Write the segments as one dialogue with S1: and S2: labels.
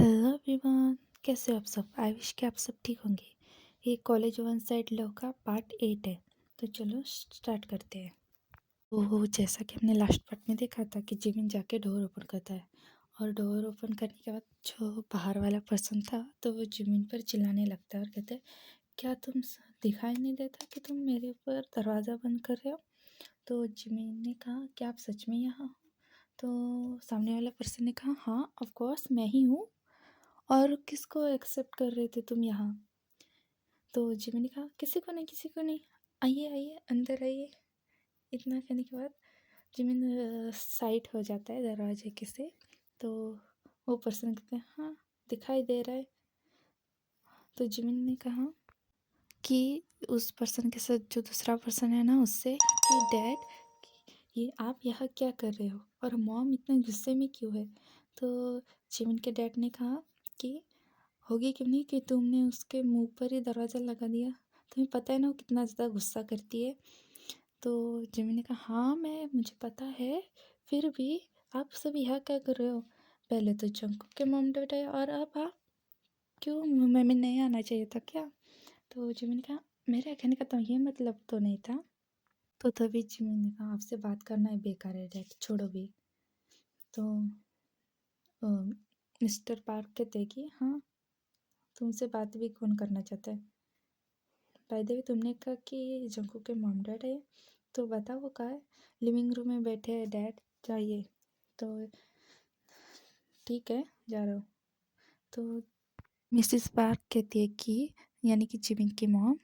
S1: Hello everyone, कैसे हो आप सब। आई विश कि आप सब ठीक होंगे। ये कॉलेज वन साइड लव का पार्ट 8 है। तो चलो स्टार्ट करते हैं। तो जैसा कि हमने लास्ट पार्ट में देखा था कि जिमिन जाके डोर ओपन करता है और डोर ओपन करने के बाद जो बाहर वाला पर्सन था तो वो जिमिन पर चिल्लाने लगता है और कहते हैं, क्या तुम दिखाई नहीं देता कि तुम मेरे ऊपर दरवाज़ा बंद कर रहे हो। तो जिमिन ने कहा, क्या आप सच में यहाँ हो? तो सामने वाला पर्सन ने कहा, हाँ ऑफ कोर्स मैं ही हूँ। और किसको एक्सेप्ट कर रहे थे तुम यहाँ? तो जिमी ने कहा, किसी को नहीं, किसी को नहीं, आइए आइए अंदर आइए। इतना कहने के बाद जिमिन साइड हो जाता है दरवाजे के से। तो वो पर्सन कहते हैं, हाँ दिखाई दे रहा है। तो जिमिन ने कहा कि उस पर्सन के साथ जो दूसरा पर्सन है ना उससे, कि डैड ये आप यहाँ क्या कर रहे हो और मॉम इतने गुस्से में क्यों है। तो जिमिन के डैड ने कहा कि होगी क्यों नहीं कि तुमने उसके मुंह पर ही दरवाज़ा लगा दिया। तुम्हें पता है ना वो कितना ज़्यादा गुस्सा करती है। तो जिमी ने कहा, हाँ मुझे पता है, फिर भी आप सब यहाँ क्या कर रहे हो? पहले तो जंकुक के मॉम डैड आए और अब आप क्यों? मैं नहीं आना चाहिए था क्या? तो जिमी ने कहा, मेरे कहने का तो ये मतलब तो नहीं था। तो तभी जिमी ने कहा, आपसे बात करना ही बेकार है डैड, छोड़ो भी। तो मिस्टर पार्क कहते कि हाँ तुमसे बात भी कौन करना चाहता है। बाय द वे तुमने कहा कि जंकू के मॉम डैड है, तो बताओ वो कहाँ है? लिविंग रूम में बैठे हैं डैड, चाहिए। तो ठीक है, जा रहा हूँ। तो मिसेस पार्क कहती है कि, यानी कि जिमिन की मॉम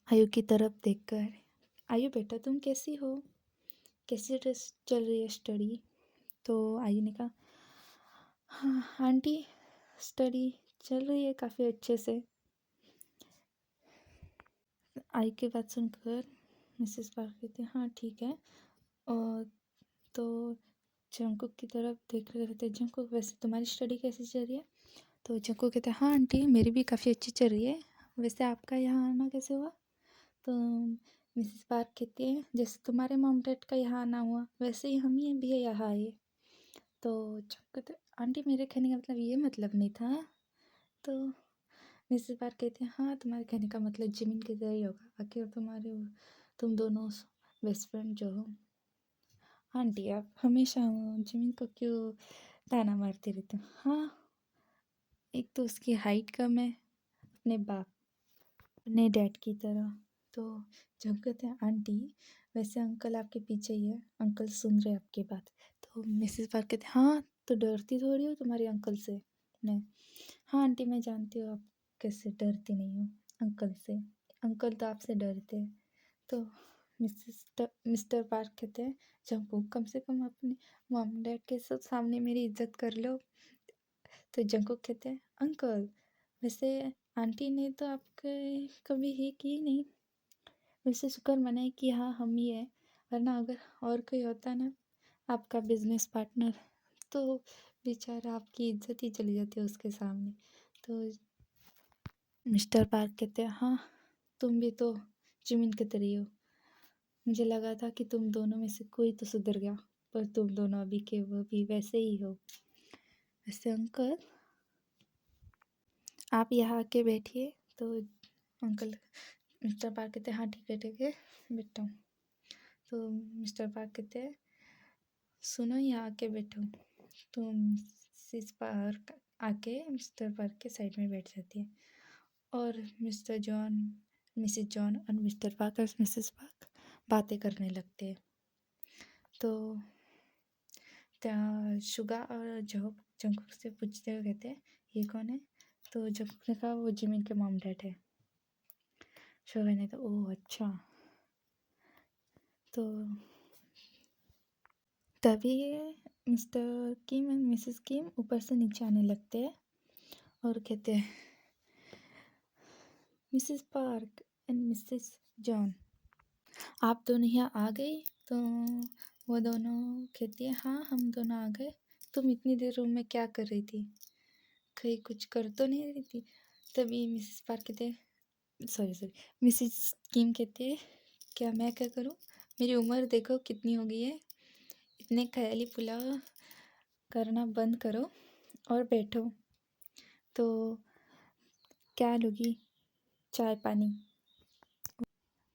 S1: आयु की तरफ देखकर, आयु बेटा तुम कैसी हो, कैसी ड्रेस चल रही है स्टडी? तो आयु ने कहा, हाँ आंटी स्टडी चल रही है काफ़ी अच्छे से। आयु की बात सुनकर मिसेस पार्क कहती है, हाँ ठीक है। और तो जंकुक की तरफ देख रहे थे, जंकुक वैसे तुम्हारी स्टडी कैसी चल रही है? तो जंकुक कहते हैं, हाँ आंटी मेरी भी काफ़ी अच्छी चल रही है। वैसे आपका यहाँ आना कैसे हुआ? तो मिसेस पार्क कहती है, जैसे तुम्हारे मॉम डैड का यहाँ आना हुआ वैसे ही हम ही भी यहाँ आए। तो जंकुक कहते हैं, आंटी मेरे कहने का मतलब ये मतलब नहीं था। तो मिसेस पार्क कहती है, हाँ तुम्हारे कहने का मतलब जिमिन की तरह ही होगा, आखिर तुम दोनों बेस्ट फ्रेंड जो हो। आंटी आप हमेशा जिमिन को क्यों ताना मारते रहते हो? हाँ एक तो उसकी हाइट कम है अपने डैड की तरह। तो जब कहते हैं, आंटी वैसे अंकल आपके पीछे ही है, अंकल सुन रहे आपकी बात। तो मिसेस पार्क कहते हैं, हाँ तो डरती थोड़ी हो तुम्हारे अंकल से? मैं, हाँ आंटी मैं जानती हूँ आप कैसे डरती नहीं हो अंकल से, अंकल तो आपसे डरते हैं। तो मिस्टर पार्क कहते हैं, जंकू कम से कम अपने मॉम डैड के सब सामने मेरी इज्जत कर लो। तो जंकुक कहते हैं, अंकल वैसे आंटी ने तो आपके कभी ही की नहीं, वैसे शुक्र मनाए कि हाँ हम ही है, वरना अगर और कोई होता ना आपका बिजनेस पार्टनर, तो बेचारा आपकी इज्जत ही चली जाती है उसके सामने। तो मिस्टर पार्क कहते हैं, हाँ तुम भी तो जिमिन के तरह ही हो, मुझे लगा था कि तुम दोनों में से कोई तो सुधर गया, पर तुम दोनों अभी के वो भी वैसे ही हो। वैसे अंकल आप यहाँ आके बैठिए। तो अंकल मिस्टर पार्क कहते हैं, हाँ ठीक है बैठा हूँ। तो मिस्टर पार्क कहते हैं, सुनो यहाँ आके बैठो। तो मिसिस पार्क आके मिस्टर पार्क के साइड में बैठ जाती है और मिसिस जॉन और मिस्टर पार्क और मिसेस पार्क बातें करने लगते हैं। तो शुगा और जंकुक से पूछते हुए कहते हैं, ये कौन है? तो जंकुक ने कहा, वो जिमिन के मॉम डैड है। शुगा ने तो, ओह अच्छा। तो तभी मिस्टर किम एंड मिसेस किम ऊपर से नीचे आने लगते हैं और कहते हैं, Mrs park and Mrs John आप दोनों यहाँ आ गए? तो वो दोनों कहती है, हाँ हम दोनों आ गए। तुम इतनी देर रूम में क्या कर रही थी, कहीं कुछ कर तो नहीं रही थी? तभी मिसेस पार्क कहते हैं, सॉरी मिसेस किम कहते हैं, क्या मैं क्या करूँ, मेरी उम्र देखो कितनी हो गई है, इतने ख्याली पुलाव करना बंद करो और बैठो। तो क्या लोगी, चाय पानी?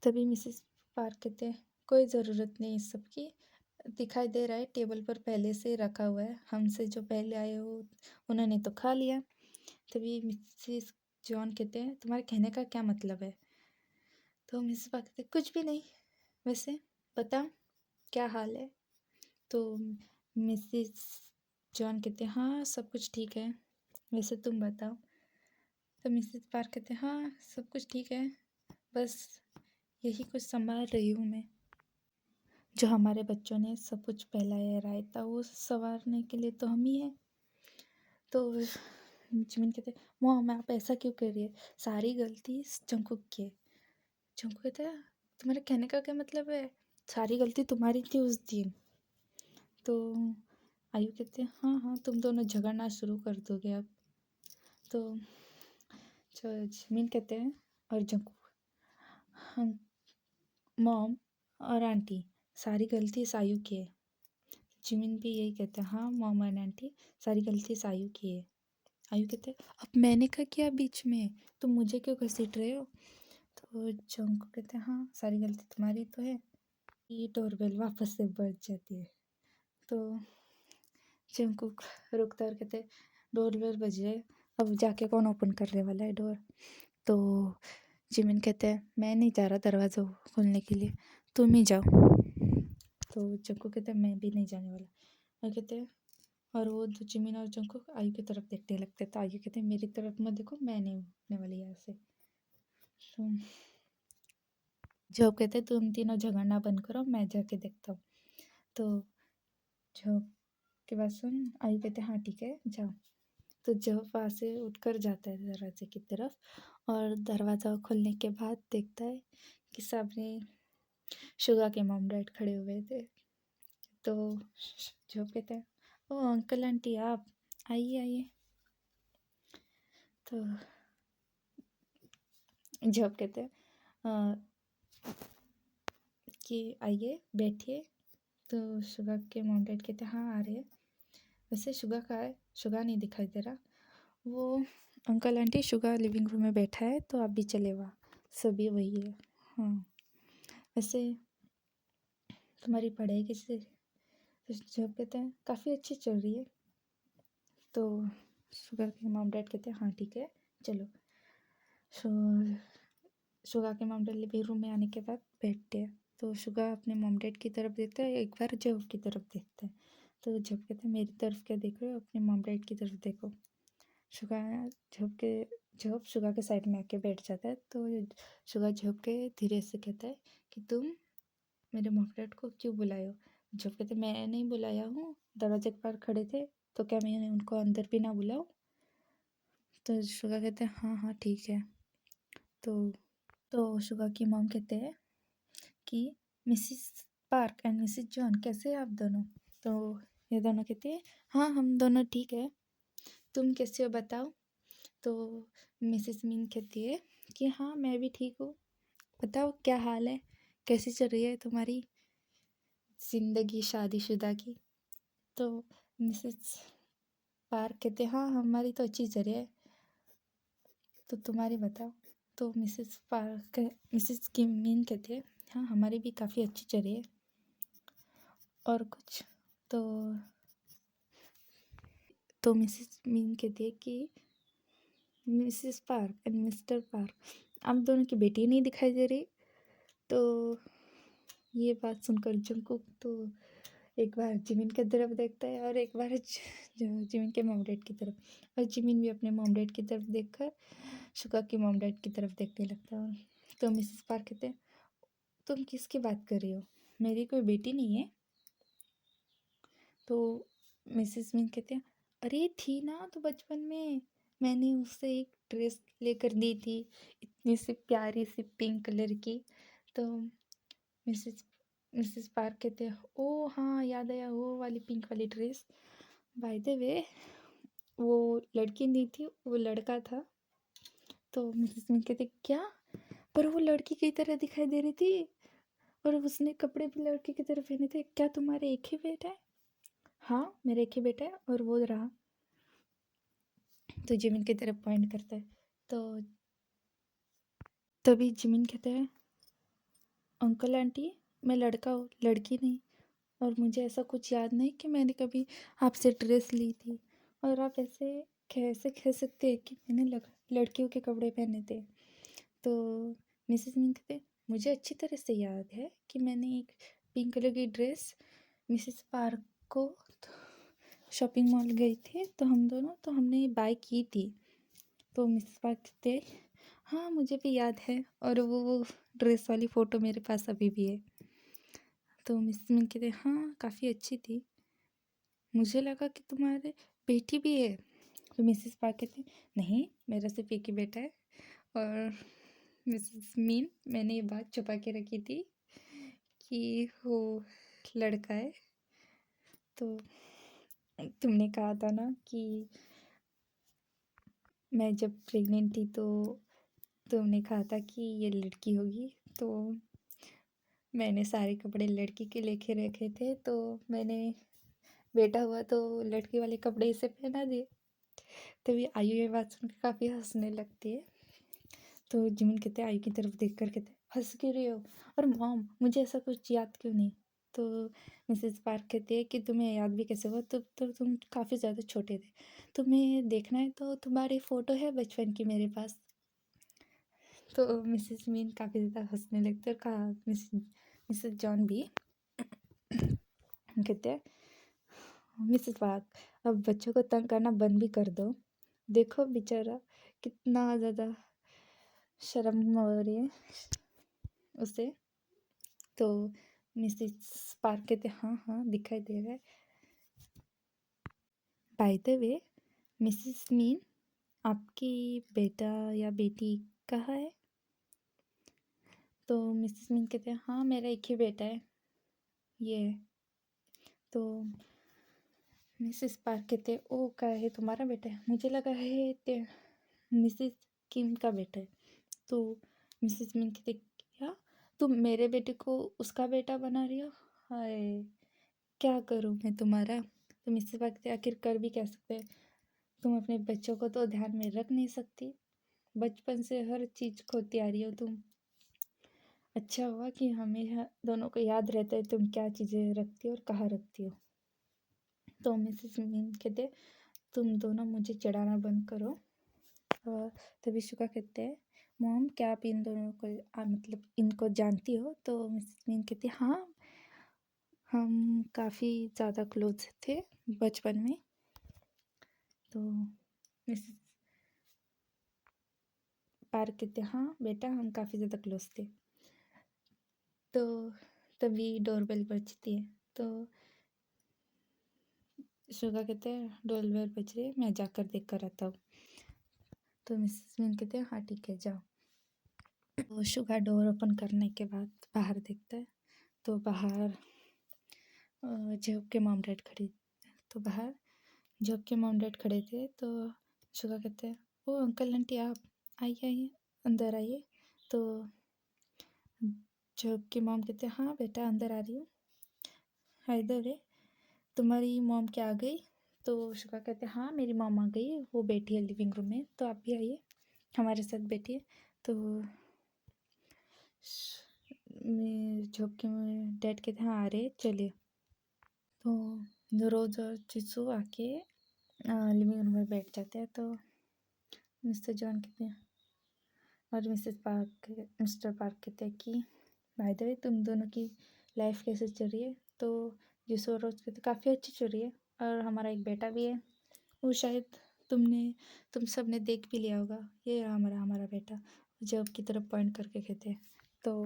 S1: तभी मिसेस पार्क कहते हैं, कोई ज़रूरत नहीं इस सब की, दिखाई दे रहा है टेबल पर पहले से रखा हुआ है, हमसे जो पहले आए हो उन्होंने तो खा लिया। तभी मिसेस जॉन कहते हैं, तुम्हारे कहने का क्या मतलब है? तो मिसेस पार्क कहते हैं, कुछ भी नहीं, वैसे बता क्या हाल है? तो मिसेस जॉन कहते हैं, हाँ सब कुछ ठीक है, वैसे तुम बताओ? तो मिसेस पार्क कहते हैं, हाँ सब कुछ ठीक है, बस यही कुछ संभाल रही हूँ मैं। जो हमारे बच्चों ने सब कुछ फैलाया रायता वो संवारने के लिए तो हम ही हैं। तो जिमिन कहते हैं, मॉम आप ऐसा क्यों कर रही है, सारी गलती जंकुक की है। जंकुक कहता है, तुम्हारे कहने का क्या मतलब है, सारी गलती तुम्हारी थी उस दिन। तो आयु कहते हैं, हाँ हाँ तुम दोनों झगड़ना शुरू कर दोगे अब। तो जो जिमिन कहते हैं, और जंकुक, हम मॉम और आंटी सारी गलती सायु की है। जिमिन भी यही कहते हैं, हाँ मॉम एंड आंटी सारी गलती सायु की है। आयु कहते हैं, अब मैंने क्या किया बीच में, तुम मुझे क्यों घसीट रहे हो? तो जंकुक कहते हैं, हाँ सारी गलती तुम्हारी तो है। ये डोरबेल वापस से बज जाती है। तो जंकुक रुकता है और कहते हैं, डोरबेल बज रहे, अब जाके कौन ओपन करने वाला है डोर? तो जिमिन कहते हैं, मैं नहीं जा रहा दरवाज़ा खोलने के लिए, तुम ही जाओ। तो जंकुक कहते हैं, मैं भी नहीं जाने वाला। और कहते हैं, और वो तो जिमिन और जंकुक आयु की तरफ देखने लगते हैं। तो आयु कहते हैं, मेरी तरफ मत देखो, मैं नहीं उठने वाली यहाँ से। तो जॉब कहते हैं, तुम तीनों झगड़ना बंद करो, मैं जाके देखता हूँ। तो जॉब की बात सुन आयु कहते हैं, हाँ ठीक है जाओ। तो जॉब वहाँ से उठकर जाता है दरवाजे की तरफ, और दरवाज़ा खोलने के बाद देखता है कि सामने शुगा के मॉम डैड खड़े हुए थे। तो जॉब कहते हैं, ओ अंकल आंटी आप आइए आइए। तो जॉब कहते हैं, कि आइए बैठिए। तो शुगा के मॉम डैड कहते हैं, हाँ आ रहे हैं। वैसे शुगा कहाँ है, शुगा नहीं दिखाई दे रहा। वो uncle aunty Suga living room में बैठा है, तो आप भी चले वहाँ, सभी वही है। हाँ वैसे तुम्हारी पढ़ाई कैसे? तो जब कहते हैं, काफ़ी अच्छी चल रही है। तो शुगा के मॉम डैड कहते हैं, हाँ ठीक है चलो। सो शुगा के मॉम डैड लिविंग रूम में आने के बाद बैठते हैं। तो शुगा अपने मॉम डैड की तरफ देखता है, एक बार जब की तरफ देखता है। तो जब कहते हैं, मेरी तरफ क्या देख रहे हो, अपने मॉम डैड की तरफ देखो। शुगा झुक के जब शुगा के साइड में आके बैठ जाता है। तो शुगा झुक के धीरे से कहता है कि तुम मेरे मॉम डैड को क्यों बुलाए हो? जब कहते मैं नहीं बुलाया हूँ, दरवाजे के पार खड़े थे, तो क्या मैंने उनको अंदर भी ना बुलाऊं? तो शुगा कहते हैं, हाँ हाँ ठीक है। तो शुगा की मॉम कहते हैं कि Mrs park and Mrs John कैसे हैं आप दोनों? तो ये दोनों कहते हैं, हाँ हम दोनों ठीक है, तुम कैसे हो बताओ? तो मिसेस मिन कहती है कि हाँ मैं भी ठीक हूँ, बताओ क्या हाल है, कैसी चल रही है तुम्हारी ज़िंदगी शादीशुदा की? तो मिसेस पार्क कहते हैं, हाँ हमारी तो अच्छी चल रही है, तो तुम्हारी बताओ? तो मिसेस किम मिन कहते हैं, हाँ हमारी भी काफ़ी अच्छी चल रही है। और कुछ? तो मिसेस मिन कहती है कि Mrs park and mister park आप दोनों की बेटी नहीं दिखाई दे रही। तो ये बात सुनकर जंकुक तो एक बार जिमिन की तरफ देखता है, और एक बार जिमिन के मॉम डैड की तरफ, और जिमिन भी अपने मॉम डैड की तरफ देखकर शुगा की मॉम डैड की तरफ देखने लगता है। तो मिसेस पार्क कहते हैं, तुम किसकी बात कर रही हो, मेरी कोई बेटी नहीं है। तो मिसेस मिन कहते हैं, अरे थी ना तो बचपन में, मैंने उससे एक ड्रेस लेकर दी थी, इतनी सी प्यारी सी पिंक कलर की। तो मिसेस मिसेस पार्क कहते हैं, ओ हाँ याद आया, वो वाली पिंक वाली ड्रेस। बाय द वे वो लड़की नहीं थी, वो लड़का था। तो मिसेस मिन कहते, क्या? पर वो लड़की की तरह दिखाई दे रही थी, और उसने कपड़े भी लड़के की तरह पहने थे। क्या तुम्हारे एक ही बेटा है? हाँ मेरा एक ही बेटा है, और वो रहा। तो जिमिन की तरफ पॉइंट करता है। तो तभी जिमिन कहता है, अंकल आंटी, मैं लड़का हूँ, लड़की नहीं, और मुझे ऐसा कुछ याद नहीं कि मैंने कभी आपसे ड्रेस ली थी, और आप ऐसे कैसे कह सकते हैं कि मैंने लड़कियों के कपड़े पहने थे। तो मिसेस मिन कहते, मुझे अच्छी तरह से याद है कि मैंने एक पिंक कलर की ड्रेस मिसेस पार्क को शॉपिंग मॉल गए थे तो हम दोनों, तो हमने बाय की थी। तो मिसेस पार्क कहते, हाँ मुझे भी याद है, और वो ड्रेस वाली फ़ोटो मेरे पास अभी भी है। तो मिसेस मिन कहते, हाँ काफ़ी अच्छी थी, मुझे लगा कि तुम्हारे बेटी भी है। तो मिसेस पार्क कहते, नहीं मेरा सिर्फ एक ही बेटा है। और मिसेस मीन, मैंने ये बात छुपा के रखी थी कि वो लड़का है। तो तुमने कहा था ना कि मैं जब प्रेग्नेंट थी तो तुमने कहा था कि ये लड़की होगी, तो मैंने सारे कपड़े लड़की के लेके रखे थे, तो मैंने बेटा हुआ तो लड़की वाले कपड़े इसे पहना दिए। तभी आयु ये बात सुन के काफ़ी हंसने लगती है। तो जिमिन कहते हैं, आयु की तरफ देख कर कहते, हंस क्यों रहे हो, और मॉम मुझे ऐसा कुछ याद क्यों नहीं। तो मिसेस पार्क कहती है कि तुम्हें याद भी कैसे हुआ, तो तुम काफ़ी ज़्यादा छोटे थे, तुम्हें देखना है तो तुम्हारी फ़ोटो है बचपन की मेरे पास। तो मिसेस मीन काफ़ी ज़्यादा हंसने लगते और कहा, मिसेस जॉन भी कहते हैं, मिसेस पार्क, अब बच्चों को तंग करना बंद भी कर दो, देखो बेचारा कितना ज़्यादा शर्म हो रही है उसे। तो मिसेस पार्क कहते, हाँ हाँ दिखाई दे रहा है। By the way Mrs mean, आपकी बेटा या बेटी कहाँ है। तो मिसेस मीन कहते हैं, हाँ मेरा एक ही बेटा है, ये है। तो मिसेस पार्क कहते हैं, ओ क्या है तुम्हारा बेटा है, मुझे लगा है मिसेस किम का बेटा है। तो मिसेस मिन कहते, क्या तुम मेरे बेटे को उसका बेटा बना रही हो, हाय क्या करूँ मैं तुम्हारा। तो मिसेस पार्क कहते, आखिर कर भी क्या सकते हैं, तुम अपने बच्चों को तो ध्यान में रख नहीं सकती, बचपन से हर चीज़ खोती आ रही हो तुम। अच्छा हुआ कि हमें दोनों को याद रहता है तुम क्या चीज़ें रखती हो और कहाँ रखती हो। तो मिसेस मिन कहते, तुम दोनों मुझे चिढ़ाना बंद करो। और तभी शुका कहते हैं, मॉम क्या आप इन दोनों को मतलब इनको जानती हो। तो मिसेस मिन कहती, हाँ हम काफ़ी ज़्यादा क्लोज थे बचपन में। तो मिसेस पार्क कहते, हाँ बेटा हम काफ़ी ज़्यादा क्लोज थे। तो तभी डोरबेल बजती है। तो शुगा कहते हैं, डोरबेल बज रही है, मैं जाकर देख कर आता हूँ। तो मिसेस मिन कहते हैं, हाँ ठीक है जाओ। तो शुगा डोर ओपन करने के बाद बाहर देखता है, तो बाहर जॉब के मॉम डैड खड़ी। तो बाहर जॉब के मॉम डैड खड़े थे। तो शुगा कहते हैं, ओ अंकल आंटी आप आइए आइए अंदर आइए। तो जॉब की मॉम कहते हैं, हाँ बेटा अंदर आ रही हूँ। हाय द वे तुम्हारी मॉम क्या आ गई। तो शुगा कहते हैं, हाँ मेरी मॉम आ गई, वो बैठी है लिविंग रूम में, तो आप भी आइए हमारे साथ बैठिए। तो जॉब के डैड कहते हैं, हाँ आ रहे चलिए। तो रोज़ और चिसू आके लिविंग रूम में बैठ जाते हैं। तो मिस्टर जॉन कहते हैं और मिस्टर पार्क कहते हैं कि बाय द वे तुम दोनों की लाइफ कैसे चल रही है। तो जिसो और रोज कहते काफ़ी अच्छी चल रही है, और हमारा एक बेटा भी है, वो शायद तुम सब ने देख भी लिया होगा, ये रहा हमारा हमारा बेटा, जॉब की तरफ पॉइंट करके कहते हैं। तो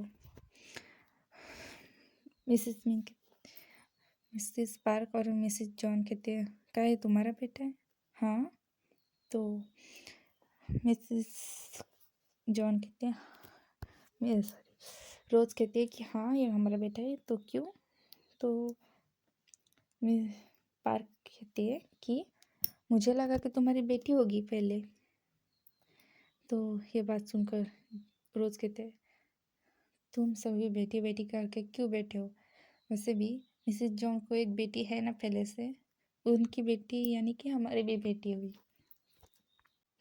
S1: मिसेस मिन मिसेस पार्क और मिसेस जॉन कहते हैं, क्या ये तुम्हारा बेटा है। हाँ। तो मिसेस जॉन कहते हैं, मैं सॉरी रोज़ कहती है कि हाँ ये हमारा बेटा है, तो क्यों। तो मैं पार्क कहती है कि मुझे लगा कि तुम्हारी बेटी होगी पहले। तो ये बात सुनकर रोज़ कहते हैं, तुम सभी बेटी बेटी करके क्यों बैठे हो, वैसे भी मिसेस जॉन को एक बेटी है ना पहले से, उनकी बेटी यानी कि हमारी भी बेटी हुई।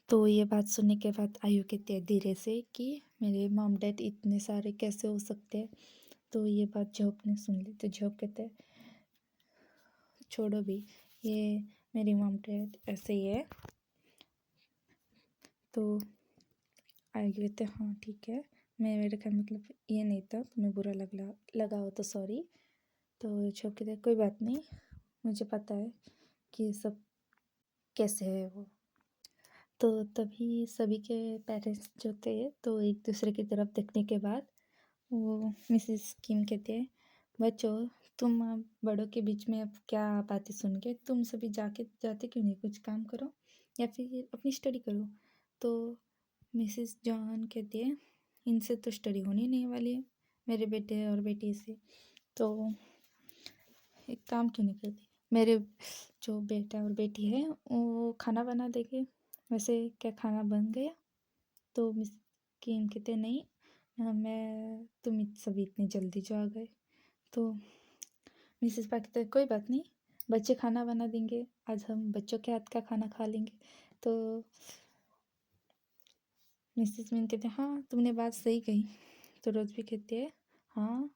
S1: तो ये बात सुनने के बाद आयु कहती है धीरे से कि मेरे मॉम डैड इतने सारे कैसे हो सकते हैं। तो ये बात जॉब ने सुन ली, तो जॉब कहते हैं छोड़ो भी, ये मेरी मॉम डैड ऐसे ही है। तो आयु कहते हैं हाँ ठीक है, मेरे का मतलब ये नहीं था, तुम्हें बुरा लगा हो तो सॉरी। तो जॉब कहते हैं कोई बात नहीं, मुझे पता है कि सब कैसे है वो। तो तभी सभी के पेरेंट्स जो थे तो एक दूसरे की तरफ देखने के बाद वो मिसेस किम कहते हैं बच्चों, तुम अब बड़ों के बीच में अब क्या बातें सुन के तुम सभी जाते क्यों नहीं, कुछ काम करो या फिर अपनी स्टडी करो। तो मिसेस जॉन कहती है इनसे तो स्टडी होनी नहीं वाली है, मेरे बेटे और बेटी से। तो एक काम क्यों नहीं करती, मेरे जो बेटा और बेटी है वो खाना बना देंगे, वैसे क्या खाना बन गया। तो मिस किम कहते नहीं, तुम सभी इतनी जल्दी जो आ गए। तो मिसेस पा कहते कोई बात नहीं, बच्चे खाना बना देंगे, आज हम बच्चों के हाथ का खाना खा लेंगे। तो मिसेस मिन कहते हाँ तुमने बात सही कही। तो रोज भी कहते हैं हाँ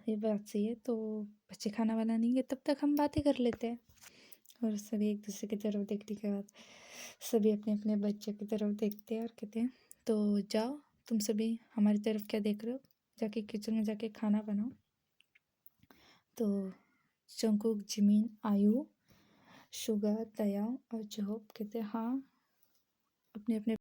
S1: ये बात सही है, तो बच्चे खाना बना देंगे तब तक हम बातें कर लेते हैं। और सभी एक दूसरे की तरफ देखने के बाद सभी अपने अपने बच्चे की तरफ देखते हैं और कहते हैं तो जाओ तुम सभी हमारी तरफ क्या देख रहे हो, जाके किचन में जाके खाना बनाओ। तो जंगकुक, जिमिन, आयु, शुगा, दयाओ और जोहोब कहते हैं हाँ अपने अपने